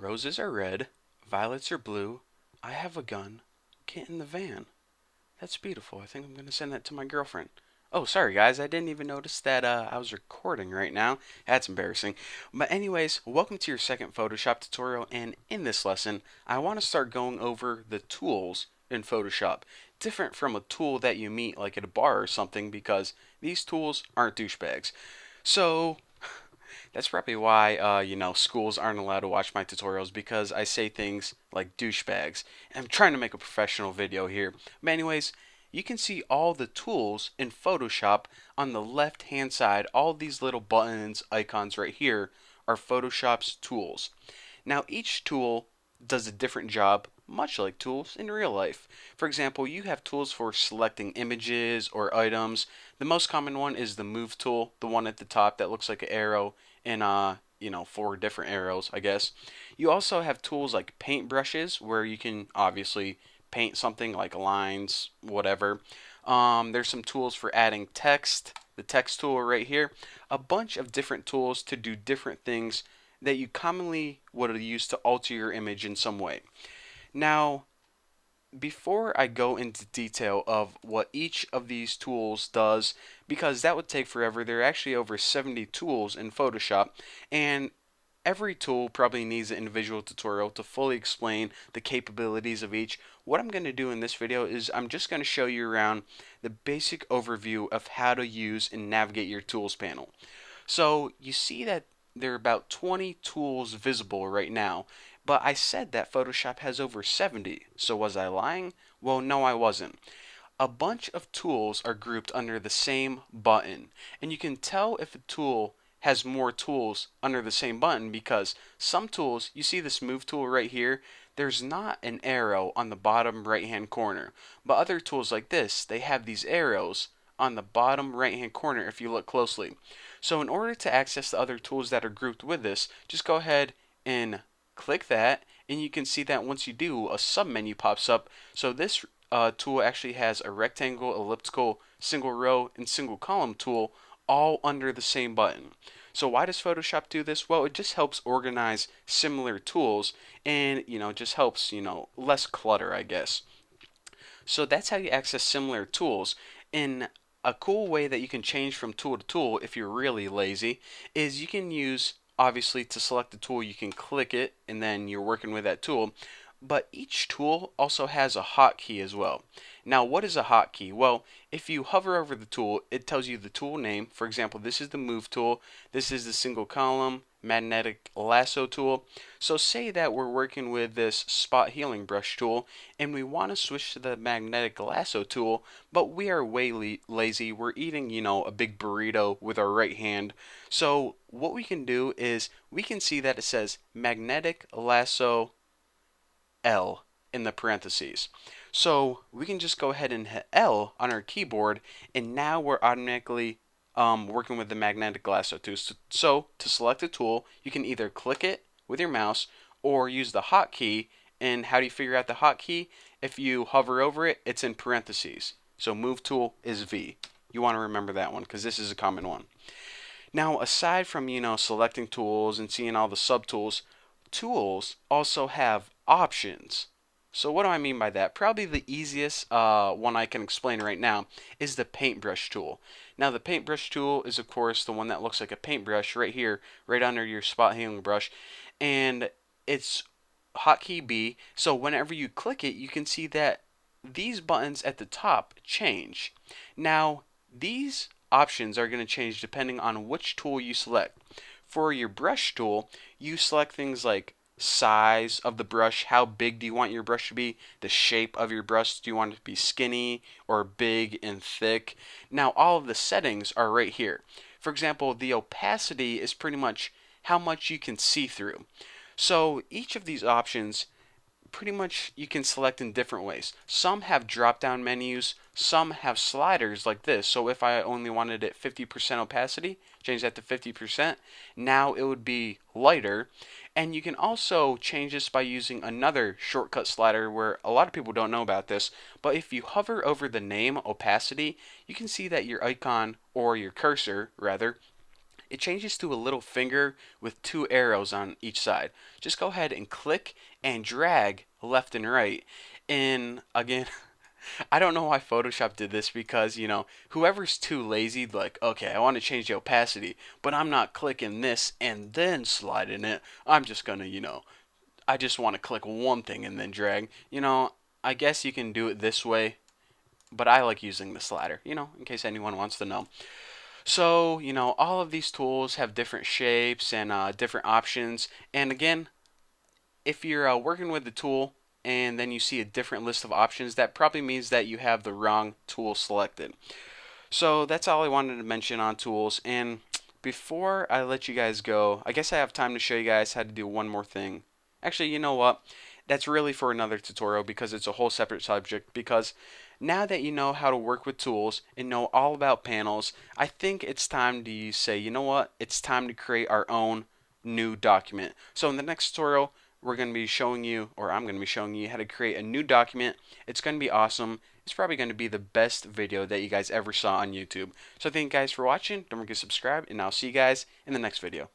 Roses are red, violets are blue. I have a gun. Get in the van. That's beautiful. I think I'm going to send that to my girlfriend. Oh, sorry guys, I didn't even notice that I was recording right now. That's embarrassing. But anyways, welcome to your second Photoshop tutorial, and in this lesson, I want to start going over the tools in Photoshop. Different from a tool that you meet like at a bar or something, because these tools aren't douchebags. So, that's probably why, schools aren't allowed to watch my tutorials because I say things like douchebags. And I'm trying to make a professional video here. But anyways, you can see all the tools in Photoshop on the left hand side. All these little buttons, icons right here are Photoshop's tools. Now each tool does a different job, much like tools in real life. For example, you have tools for selecting images or items. The most common one is the move tool, the one at the top that looks like an arrow and four different arrows, I guess. You also have tools like paint brushes where you can obviously paint something like lines, whatever. There's some tools for adding text, the text tool right here. A bunch of different tools to do different things that you commonly would use to alter your image in some way. Now, before I go into detail of what each of these tools does, because that would take forever, there are actually over 70 tools in Photoshop, and every tool probably needs an individual tutorial to fully explain the capabilities of each. What I'm going to do in this video is I'm just going to show you around the basic overview of how to use and navigate your tools panel. So you see that there are about 20 tools visible right now, but I said that Photoshop has over 70. So was I lying? Well, no, I wasn't. A bunch of tools are grouped under the same button, and you can tell if a tool has more tools under the same button because some tools, you see this move tool right here, there's not an arrow on the bottom right hand corner, but other tools like this, they have these arrows on the bottom right hand corner if you look closely. So in order to access the other tools that are grouped with this, just go ahead and click that, and you can see that once you do, a sub menu pops up. So this tool actually has a rectangle, elliptical, single row, and single column tool all under the same button. So why does Photoshop do this? Well, it just helps organize similar tools and, just helps, less clutter, I guess. So that's how you access similar tools. In a cool way that you can change from tool to tool if you're really lazy is you can use, obviously, to select the tool you can click it and then you're working with that tool, but each tool also has a hotkey as well. Now what is a hotkey? Well, if you hover over the tool, it tells you the tool name. For example, this is the move tool, this is the single column magnetic lasso tool. So say that we're working with this spot healing brush tool and we want to switch to the magnetic lasso tool, but we are way lazy. We're eating, a big burrito with our right hand. So what we can do is we can see that it says magnetic lasso L in the parentheses. So we can just go ahead and hit L on our keyboard, and now we're automatically working with the magnetic lasso tool. So to select a tool, you can either click it with your mouse or use the hotkey. And how do you figure out the hotkey? If you hover over it, it's in parentheses. So move tool is V. You want to remember that one because this is a common one. Now, aside from, selecting tools and seeing all the subtools, tools also have options. So what do I mean by that? Probably the easiest one I can explain right now is the paintbrush tool. Now the paintbrush tool is of course the one that looks like a paintbrush right here, right under your spot healing brush, and it's hotkey B. So whenever you click it, you can see that these buttons at the top change. Now these options are going to change depending on which tool you select. For your brush tool, you select things like size of the brush, how big do you want your brush to be, the shape of your brush, do you want it to be skinny or big and thick. Now all of the settings are right here. For example, the opacity is pretty much how much you can see through. So each of these options pretty much you can select in different ways. Some have drop down menus, some have sliders like this. So if I only wanted it 50% opacity, change that to 50%. Now it would be lighter. And you can also change this by using another shortcut slider where a lot of people don't know about this, but if you hover over the name opacity, you can see that your icon, or your cursor rather, it changes to a little finger with two arrows on each side. Just go ahead and click and drag left and right. And again, I don't know why Photoshop did this because, whoever's too lazy, like, okay, I want to change the opacity, but I'm not clicking this and then sliding it. I'm just gonna, I just want to click one thing and then drag. I guess you can do it this way, but I like using the slider, in case anyone wants to know. So, all of these tools have different shapes and different options. And again, if you're working with the tool and then you see a different list of options, that probably means that you have the wrong tool selected. So that's all I wanted to mention on tools. And before I let you guys go, I guess I have time to show you guys how to do one more thing. Actually, you know what? That's really for another tutorial because it's a whole separate subject. Because now that you know how to work with tools and know all about panels, I think it's time to say, you know what? It's time to create our own new document. So in the next tutorial, we're going to be showing you, or I'm going to be showing you how to create a new document. It's going to be awesome. It's probably going to be the best video that you guys ever saw on YouTube. So thank you guys for watching. Don't forget to subscribe, and I'll see you guys in the next video.